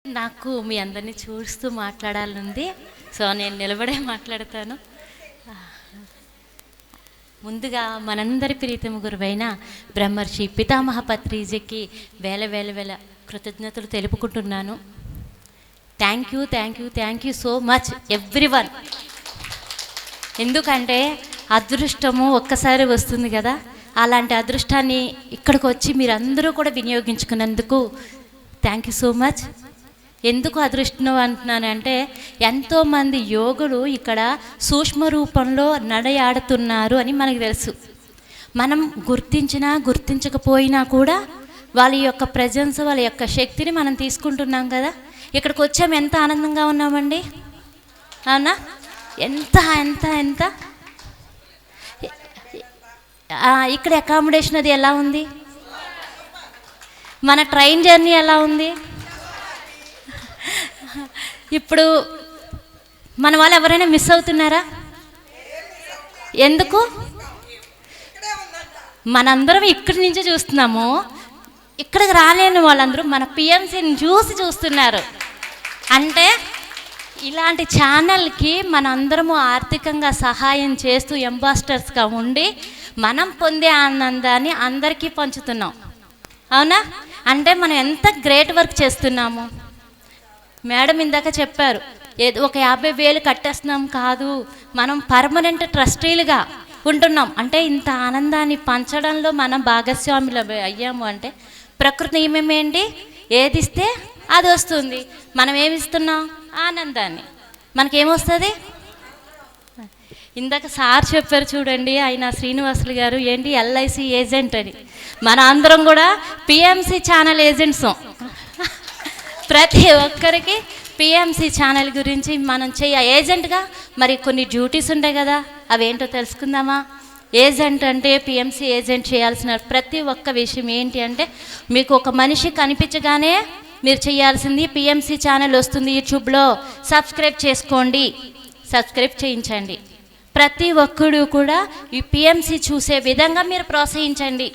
నాకు మీ అందరినీ చూస్తూ మాట్లాడాలనుంది. సో నేను నిలబడే మాట్లాడతాను. ముందుగా మనందరి ప్రీతమ గురువైన బ్రహ్మర్షి పితామహ పత్రిజీకి వేల వేల వేల కృతజ్ఞతలు తెలుపుకుంటున్నాను. Thank you thank you thank you so much everyone. ఎందుకంటే అదృష్టము ఒక్కసారి వస్తుంది కదా, అలాంటి అదృష్టాన్ని ఇక్కడికి వచ్చి మీరందరూ కూడా వినియోగించుకున్నందుకు థ్యాంక్ యూ సో మచ్. ఎందుకు అదృష్టం అంటున్నానంటే, ఎంతోమంది యోగులు ఇక్కడ సూక్ష్మ రూపంలో నడయాడుతున్నారు అని మనకు తెలుసు. మనం గుర్తించినా గుర్తించకపోయినా కూడా వాళ్ళ యొక్క ప్రజెన్స్, వాళ్ళ యొక్క శక్తిని మనం తీసుకుంటున్నాం కదా. ఇక్కడికి వచ్చాము, ఎంత ఆనందంగా ఉన్నామండి, అవునా? ఎంత ఎంత ఎంత ఇక్కడ అకామిడేషన్ అది ఎలా ఉంది, మన ట్రైన్ జర్నీ ఎలా ఉంది. ఇప్పుడు మన వాళ్ళు ఎవరైనా మిస్ అవుతున్నారా? ఎందుకు? మనందరం ఇక్కడి నుంచి చూస్తున్నాము, ఇక్కడికి రాలేని వాళ్ళందరూ మన పిఎంసీని చూస్తున్నారు. అంటే ఇలాంటి ఛానల్కి మనందరము ఆర్థికంగా సహాయం చేస్తూ అంబాసిడర్స్గా ఉండి మనం పొందే ఆనందాన్ని అందరికీ పంచుతున్నాం, అవునా? అంటే మనం ఎంత గ్రేట్ వర్క్ చేస్తున్నాము. మేడం ఇందాక చెప్పారు, ఏదో ఒక 50,000 కట్టేస్తున్నాం కాదు, మనం పర్మనెంట్ ట్రస్టీలుగా ఉంటున్నాం. అంటే ఇంత ఆనందాన్ని పంచడంలో మనం భాగస్వాములు అయ్యాము. అంటే ప్రకృతి నియమం ఏంటి, ఏది ఇస్తే అది వస్తుంది. మనం ఏమిస్తున్నాం? ఆనందాన్ని. మనకేమొస్తుంది? ఇందాక సార్ చెప్పారు చూడండి, ఆయన శ్రీనివాసులు గారు, ఏంటి ఎల్ఐసి ఏజెంట్ అని. మన అందరం కూడా పిఎంసి ఛానల్ ఏజెంట్స్. ప్రతి ఒక్కరికి పిఎంసి ఛానల్ గురించి మనం ఏజెంట్గా మరి కొన్ని డ్యూటీస్ ఉంటాయి కదా, అవేంటో తెలుసుకుందామా? ఏజెంట్ అంటే పిఎంసి ఏజెంట్ చేయాల్సిన ప్రతి ఒక్క విషయం ఏంటి అంటే, మీకు ఒక మనిషి కనిపించగానే మీరు చేయాల్సింది, పిఎంసి ఛానల్ వస్తుంది యూట్యూబ్లో, సబ్స్క్రైబ్ చేసుకోండి, సబ్స్క్రైబ్ చేయించండి. ప్రతి ఒక్కడు కూడా ఈ పిఎంసి చూసే విధంగా మీరు ప్రోత్సహించండి.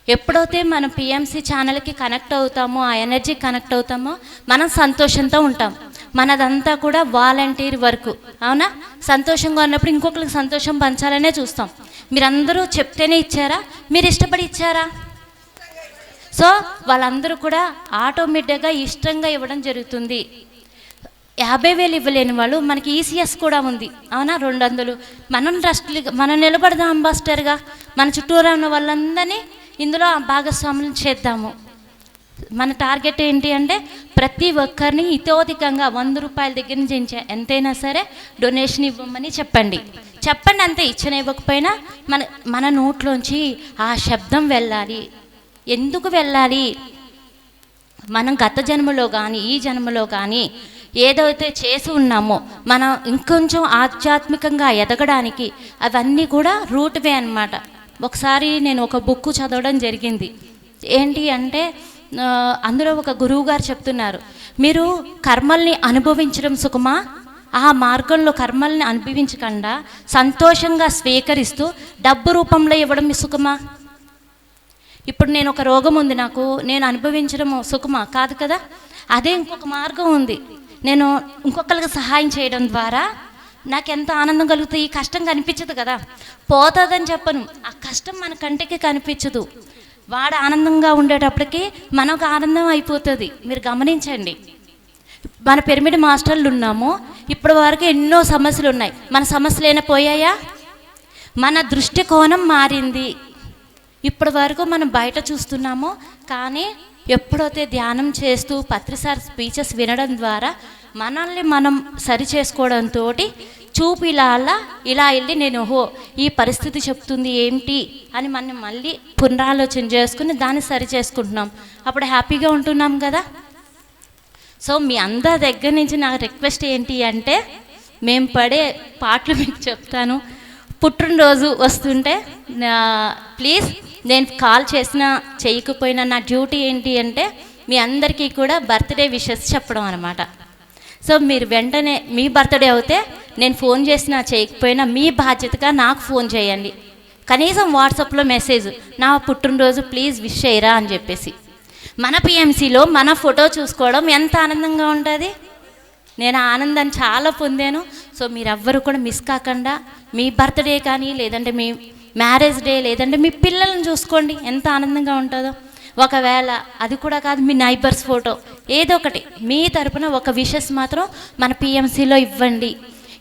ఎప్పుడైతే మనం పిఎంసి ఛానల్కి కనెక్ట్ అవుతామో, ఆ ఎనర్జీ కనెక్ట్ అవుతామో, మనం సంతోషంతో ఉంటాం. మనదంతా కూడా వాలంటీర్ వర్క్, అవునా? సంతోషంగా ఉన్నప్పుడు ఇంకొకరికి సంతోషం పంచాలనే చూస్తాం. మీరందరూ చెప్తేనే ఇచ్చారా, మీరు ఇష్టపడి ఇచ్చారా? సో వాళ్ళందరూ కూడా ఆటోమేటిక్గా ఇష్టంగా ఇవ్వడం జరుగుతుంది. 50,000 ఇవ్వలేని వాళ్ళు, మనకి ఈసీఎస్ కూడా ఉంది, అవునా? 200. మనం ట్రస్ట్లుగా మనం నిలబడదాం అంబాసిడర్గా, మన చుట్టూరా ఉన్న వాళ్ళందరినీ ఇందులో భాగస్వాములను చేద్దాము. మన టార్గెట్ ఏంటి అంటే, ప్రతి ఒక్కరిని ఇతోధికంగా 100 రూపాయల దగ్గర నుంచి ఎంతైనా సరే డొనేషన్ ఇవ్వమని చెప్పండి. అంతే. ఇచ్చిన ఇవ్వకపోయినా మన నోట్లోంచి ఆ శబ్దం వెళ్ళాలి. ఎందుకు వెళ్ళాలి? మనం గత జన్మలో కానీ ఈ జన్మలో కానీ ఏదైతే చేసి ఉన్నామో, మనం ఇంకొంచెం ఆధ్యాత్మికంగా ఎదగడానికి అవన్నీ కూడా రూట్వే అన్నమాట. ఒకసారి నేను ఒక బుక్ చదవడం జరిగింది. ఏంటి అంటే, అందులో ఒక గురువు గారు చెప్తున్నారు, మీరు కర్మల్ని అనుభవించడం సుఖమా, ఆ మార్గంలో కర్మల్ని అనుభవించకుండా సంతోషంగా స్వీకరిస్తూ డబ్బు రూపంలో ఇవ్వడం మీ సుఖమా? ఇప్పుడు నేను ఒక రోగం ఉంది, నాకు నేను అనుభవించడం సుఖమా? కాదు కదా. అదే ఇంకొక మార్గం ఉంది, నేను ఇంకొకరికి సహాయం చేయడం ద్వారా నాకు ఎంత ఆనందం కలుగుతుంది. ఈ కష్టం కనిపించదు కదా, పోతుందని చెప్పను, ఆ కష్టం మన కంటికి కనిపించదు. వాడు ఆనందంగా ఉండేటప్పటికి మనకు ఆనందం అయిపోతుంది. మీరు గమనించండి, మన పిరమిడ్ మాస్టర్లు ఉన్నాము, ఇప్పటి వరకు ఎన్నో సమస్యలు ఉన్నాయి. మన సమస్యలు ఏమైనా పోయాయా? మన దృష్టికోణం మారింది. ఇప్పటి వరకు మనం బయట చూస్తున్నాము, కానీ ఎప్పుడైతే ధ్యానం చేస్తూ పత్రిసారి స్పీచెస్ వినడం ద్వారా మనల్ని మనం సరి చేసుకోవడంతో చూపు ఇలా వెళ్ళి, నేను ఈ పరిస్థితి చెప్తుంది ఏంటి అని మనం మళ్ళీ పునరాలోచన చేసుకుని దాన్ని సరి చేసుకుంటున్నాం. అప్పుడు హ్యాపీగా ఉంటున్నాం కదా. సో మీ అందరి దగ్గర నుంచి నా రిక్వెస్ట్ ఏంటి అంటే, మేము పడే పాటలు మీకు చెప్తాను. పుట్టినరోజు వస్తుంటే ప్లీజ్, నేను కాల్ చేసినా చేయకపోయినా నా డ్యూటీ ఏంటి అంటే మీ అందరికీ కూడా బర్త్డే విషెస్ చెప్పడం అనమాట. సో మీరు వెంటనే మీ బర్త్డే అవుతే నేను ఫోన్ చేసినా చేయకపోయినా మీ బాధ్యతగా నాకు ఫోన్ చేయండి. కనీసం వాట్సాప్లో మెసేజ్, నా పుట్టినరోజు ప్లీజ్ విష్ చేయరా అని చెప్పేసి. మన పిఎంసిలో మన ఫోటో చూసుకోవడం ఎంత ఆనందంగా ఉంటుంది. నేను ఆ ఆనందాన్ని చాలా పొందాను. సో మీరెవ్వరూ కూడా మిస్ కాకుండా మీ బర్త్డే కానీ, లేదంటే మీ మ్యారేజ్ డే, లేదంటే మీ పిల్లల్ని చూసుకోండి, ఎంత ఆనందంగా ఉంటుందో. ఒకవేళ అది కూడా కాదు, మీ నైబర్స్ ఫోటో ఏదో ఒకటి మీ తరపున ఒక విషెస్ మాత్రం మన పిఎంసిలో ఇవ్వండి.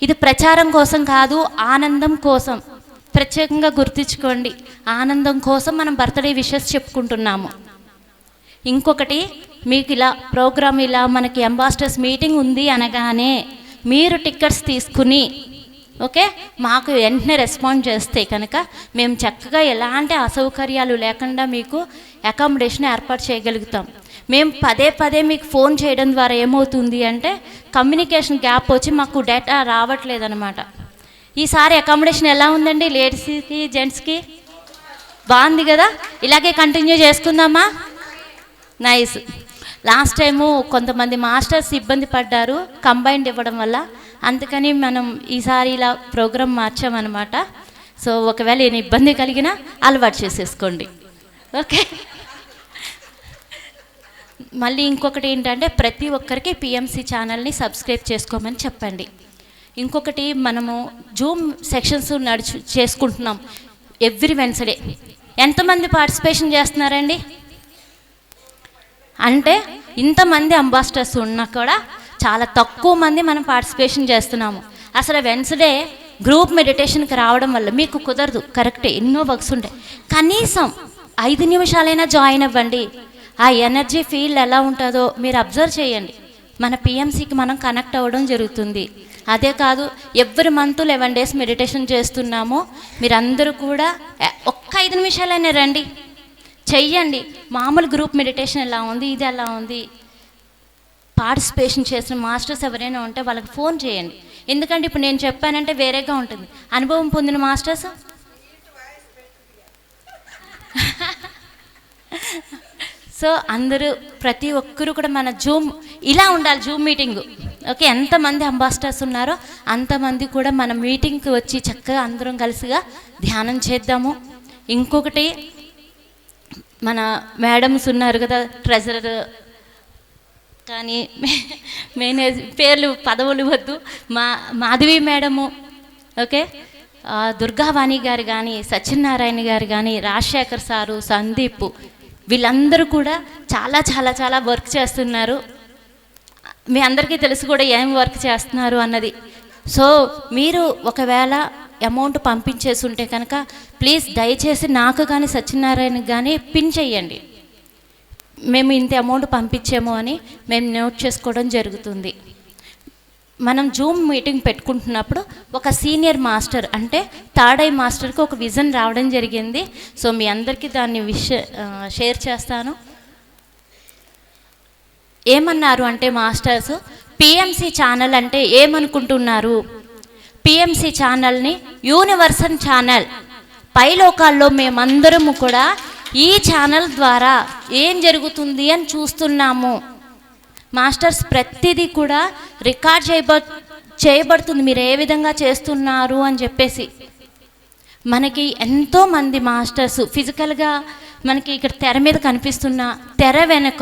ఇది ప్రచారం కోసం కాదు, ఆనందం కోసం. ప్రత్యేకంగా గుర్తుంచుకోండి, ఆనందం కోసం మనం బర్త్డే విషెస్ చెప్పుకుంటున్నాము. ఇంకొకటి, మీకు ఇలా ప్రోగ్రామ్, ఇలా మనకి అంబాసిడర్స్ మీటింగ్ ఉంది అనగానే మీరు టికెట్స్ తీసుకుని ఓకే మాకు వెంటనే రెస్పాండ్ చేస్తే కనుక మేము చక్కగా ఎలాంటి అసౌకర్యాలు లేకుండా మీకు అకామిడేషన్ ఏర్పాటు చేయగలుగుతాం. మేము పదే పదే మీకు ఫోన్ చేయడం ద్వారా ఏమవుతుంది అంటే కమ్యూనికేషన్ గ్యాప్ వచ్చి మాకు డేటా రావట్లేదన్నమాట. ఈసారి అకామిడేషన్ ఎలా ఉందండి? లేడీస్కి, జెంట్స్కి బాగుంది కదా? ఇలాగే కంటిన్యూ చేసుకుందామా? నైస్. లాస్ట్ టైము కొంతమంది మాస్టర్స్ ఇబ్బంది పడ్డారు కంబైన్డ్ ఇవ్వడం వల్ల, అందుకని మనం ఈసారి ఇలా ప్రోగ్రామ్ మార్చామన్నమాట. సో ఒకవేళ ఏమైనా ఇబ్బంది కలిగినా అలవాటు చేసేసుకోండి. ఓకే. మళ్ళీ ఇంకొకటి ఏంటంటే ప్రతి ఒక్కరికి పిఎంసి ఛానల్ని సబ్స్క్రైబ్ చేసుకోమని చెప్పండి. ఇంకొకటి, మనము జూమ్ సెక్షన్స్ చేసుకుంటున్నాం ఎవ్రీ వెన్స్డే. ఎంతమంది పార్టిసిపేషన్ చేస్తున్నారండి? అంటే ఇంతమంది అంబాసిడర్స్ ఉన్నా కూడా చాలా తక్కువ మంది మనం పార్టిసిపేషన్ చేస్తున్నాము. అసలు వెన్స్డే గ్రూప్ మెడిటేషన్కి రావడం వల్ల మీకు కుదరదు, కరెక్టే, ఎన్నో వర్క్స్ ఉంటాయి. కనీసం 5 నిమిషాలైనా జాయిన్ అవ్వండి. ఆ ఎనర్జీ ఫీల్ ఎలా ఉంటుందో మీరు అబ్జర్వ్ చేయండి. మన పిఎంసికి మనం కనెక్ట్ అవ్వడం జరుగుతుంది. అదే కాదు, ఎవ్రీ మంత్ 11 days మెడిటేషన్ చేస్తున్నాము. మీరందరూ కూడా ఒక్క 5 నిమిషాలైనా రండి, చెయ్యండి. మామూలు గ్రూప్ మెడిటేషన్ ఎలా ఉంది, ఇది ఎలా ఉంది, పార్టిసిపేషన్ చేసిన మాస్టర్స్ ఎవరైనా ఉంటే వాళ్ళకి ఫోన్ చేయండి. ఎందుకంటే ఇప్పుడు నేను చెప్పానంటే వేరేగా ఉంటుంది. అనుభవం పొందిన మాస్టర్స్ సో అందరూ ప్రతి ఒక్కరూ కూడా మన జూమ్ ఇలా ఉండాలి, జూమ్ మీటింగు. ఓకే, ఎంతమంది అంబాసిడర్స్ ఉన్నారో అంతమంది కూడా మన మీటింగ్కి వచ్చి చక్కగా అందరం కలిసిగా ధ్యానం చేద్దాము. ఇంకొకటి, మన మేడమ్స్ ఉన్నారు కదా, ట్రెజరర్ కానీ పేర్లు పదవులు వద్దు, మాధవి మేడము, ఓకే, దుర్గావాణి గారు కానీ, సత్యనారాయణ గారు కానీ, రాజశేఖర్ సారు, సందీప్, వీళ్ళందరూ కూడా చాలా చాలా చాలా వర్క్ చేస్తున్నారు. మీ అందరికీ తెలుసు కూడా ఏం వర్క్ చేస్తున్నారు అన్నది. సో మీరు ఒకవేళ అమౌంట్ పంపించేసి ఉంటే కనుక ప్లీజ్ దయచేసి నాకు కానీ సత్యనారాయణకి కానీ పిన్ చెయ్యండి. మేము ఇంత అమౌంట్ పంపించాము అని మేము నోట్ చేసుకోవడం జరుగుతుంది. మనం జూమ్ మీటింగ్ పెట్టుకుంటున్నప్పుడు ఒక సీనియర్ మాస్టర్ అంటే థర్డ్ ఐ మాస్టర్కి ఒక విజన్ రావడం జరిగింది. సో మీ అందరికీ దాన్ని షేర్ చేస్తాను. ఏమన్నారు అంటే మాస్టర్స్, పిఎంసి ఛానల్ అంటే ఏమనుకుంటున్నారు? పిఎంసి ఛానల్ని యూనివర్సల్ ఛానల్, పైలోకాల్లో మేమందరము కూడా ఈ ఛానల్ ద్వారా ఏం జరుగుతుంది అని చూస్తున్నాము. మాస్టర్స్ ప్రతిదీ కూడా రికార్డ్ చేయబడుతుంది, మీరు ఏ విధంగా చేస్తున్నారు అని చెప్పేసి. మనకి ఎంతోమంది మాస్టర్స్ ఫిజికల్గా మనకి ఇక్కడ తెర మీద కనిపిస్తున్న తెర వెనుక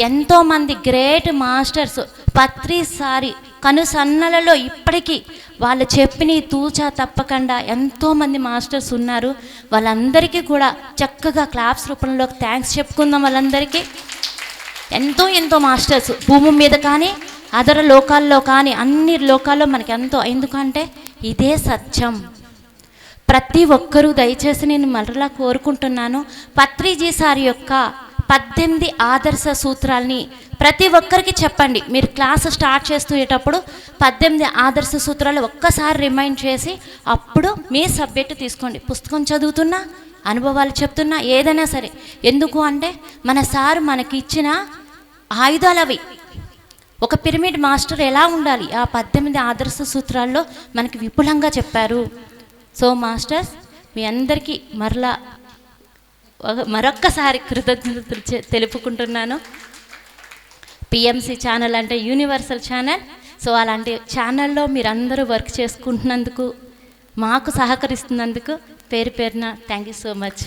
ఎంతోమంది గ్రేట్ మాస్టర్స్ ప్రతిసారి కనుసన్నలలో ఇప్పటికీ వాళ్ళు చెప్పిన తూచా తప్పకుండా ఎంతోమంది మాస్టర్స్ ఉన్నారు. వాళ్ళందరికీ కూడా చక్కగా క్లాప్స్ రూపంలో థ్యాంక్స్ చెప్పుకుందాం. వాళ్ళందరికీ ఎంతో మాస్టర్స్ భూమి మీద కానీ అదర లోకాల్లో కానీ అన్ని లోకాల్లో మనకి ఎంతో. ఎందుకంటే ఇదే సత్యం. ప్రతి ఒక్కరూ దయచేసి నేను మరలా కోరుకుంటున్నాను, పత్రిజీ సార్ యొక్క 18 ఆదర్శ సూత్రాల్ని ప్రతి ఒక్కరికి చెప్పండి. మీరు క్లాస్ స్టార్ట్ చేసేటప్పుడు 18 ఆదర్శ సూత్రాలు ఒక్కసారి రిమైండ్ చేసి అప్పుడు మీ సబ్జెక్టు తీసుకోండి. పుస్తకం చదువుతున్నా, అనుభవాలు చెప్తున్నా, ఏదైనా సరే. ఎందుకు అంటే మన సార్ మనకి ఇచ్చిన ఆయుధాలు అవి. ఒక పిరమిడ్ మాస్టర్ ఎలా ఉండాలి ఆ 18 ఆదర్శ సూత్రాల్లో మనకి విపులంగా చెప్పారు. సో మాస్టర్స్ మీ అందరికీ మరొక్కసారి కృతజ్ఞతలు తెలుపుకుంటున్నాను. పిఎంసి ఛానల్ అంటే యూనివర్సల్ ఛానల్. సో అలాంటి ఛానల్లో మీరందరూ వర్క్ చేసుకుంటున్నందుకు, మాకు సహకరిస్తున్నందుకు పేరున థ్యాంక్ యూ సో మచ్.